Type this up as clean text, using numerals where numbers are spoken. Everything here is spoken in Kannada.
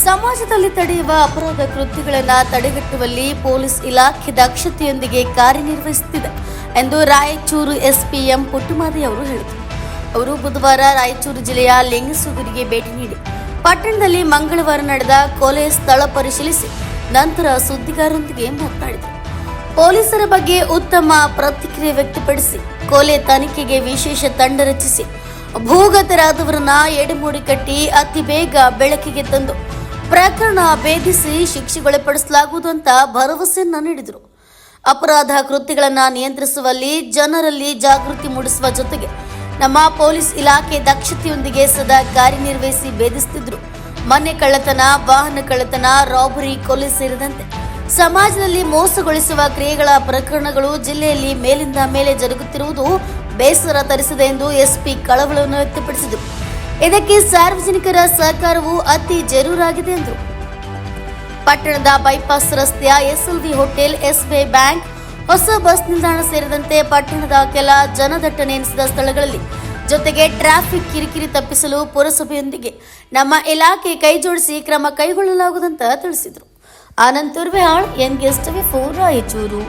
ಸಮಾಜದಲ್ಲಿ ತಡೆಯುವ ಅಪರಾಧ ಕೃತ್ಯಗಳನ್ನು ತಡೆಗಟ್ಟುವಲ್ಲಿ ಪೊಲೀಸ್ ಇಲಾಖೆ ದಕ್ಷತೆಯೊಂದಿಗೆ ಕಾರ್ಯನಿರ್ವಹಿಸುತ್ತಿದೆ ಎಂದು ರಾಯಚೂರು ಎಸ್ಪಿ ಎಂ ಪುಟ್ಟಮಾದಿ ಅವರು ಹೇಳಿದರು. ಅವರು ಬುಧವಾರ ರಾಯಚೂರು ಜಿಲ್ಲೆಯ ಲಿಂಗಸೂರಿಗೆ ಭೇಟಿ ನೀಡಿ ಪಟ್ಟಣದಲ್ಲಿ ಮಂಗಳವಾರ ನಡೆದ ಕೊಲೆ ಸ್ಥಳ ಪರಿಶೀಲಿಸಿ ನಂತರ ಸುದ್ದಿಗಾರರೊಂದಿಗೆ ಮಾತನಾಡಿದರು. ಪೊಲೀಸರ ಬಗ್ಗೆ ಉತ್ತಮ ಪ್ರತಿಕ್ರಿಯೆ ವ್ಯಕ್ತಪಡಿಸಿ ಕೊಲೆ ತನಿಖೆಗೆ ವಿಶೇಷ ತಂಡ ರಚಿಸಿ ಭೂಗತರಾದವರನ್ನ ಎಡೆಮೂಡಿ ಕಟ್ಟಿ ಅತಿ ಬೇಗ ಬೆಳಕಿಗೆ ತಂದು ಪ್ರಕರಣ ಭೇದಿಸಿ ಶಿಕ್ಷೆಗೊಳಪಡಿಸಲಾಗುವುದು ಅಂತ ಭರವಸೆಯನ್ನ ನೀಡಿದರು. ಅಪರಾಧ ಕೃತ್ಯಗಳನ್ನು ನಿಯಂತ್ರಿಸುವಲ್ಲಿ ಜನರಲ್ಲಿ ಜಾಗೃತಿ ಮೂಡಿಸುವ ಜೊತೆಗೆ ನಮ್ಮ ಪೊಲೀಸ್ ಇಲಾಖೆ ದಕ್ಷತೆಯೊಂದಿಗೆ ಸದಾ ಕಾರ್ಯನಿರ್ವಹಿಸಿ ಭೇದಿಸುತ್ತಿದ್ದರು. ಮನೆ ಕಳ್ಳತನ, ವಾಹನ ಕಳ್ಳತನ, ರಾಬರಿ, ಕೊಲೆ ಸೇರಿದಂತೆ ಸಮಾಜದಲ್ಲಿ ಮೋಸಗೊಳಿಸುವ ಕ್ರಿಯೆಗಳ ಪ್ರಕರಣಗಳು ಜಿಲ್ಲೆಯಲ್ಲಿ ಮೇಲಿಂದ ಮೇಲೆ ಜರುಗುತ್ತಿರುವುದು ಬೇಸರ ತರಿಸಿದೆ ಎಂದು ಎಸ್ಪಿ ಕಳವಳವನ್ನು ವ್ಯಕ್ತಪಡಿಸಿದರು. ಇದಕ್ಕೆ ಸಾರ್ವಜನಿಕರ ಸಹಕಾರವು ಅತಿ ಜರೂರಾಗಿದೆ ಎಂದರು. ಪಟ್ಟಣದ ಬೈಪಾಸ್ ರಸ್ತೆಯ ಎಸ್ಎಲ್ವಿ ಹೋಟೆಲ್, ಎಸ್ಬಿಐ ಬ್ಯಾಂಕ್, ಹೊಸ ಬಸ್ ನಿಲ್ದಾಣ ಸೇರಿದಂತೆ ಪಟ್ಟಣದ ಕೆಲ ಜನದಟ್ಟಣೆ ಎನಿಸಿದ ಸ್ಥಳಗಳಲ್ಲಿ ಜೊತೆಗೆ ಟ್ರಾಫಿಕ್ ಕಿರಿಕಿರಿ ತಪ್ಪಿಸಲು ಪುರಸಭೆಯೊಂದಿಗೆ ನಮ್ಮ ಇಲಾಖೆ ಕೈಜೋಡಿಸಿ ಕ್ರಮ ಕೈಗೊಳ್ಳಲಾಗುವುದಂತ ತಿಳಿಸಿದರು. Anand Turvehal, N guest TV 4 Raichur.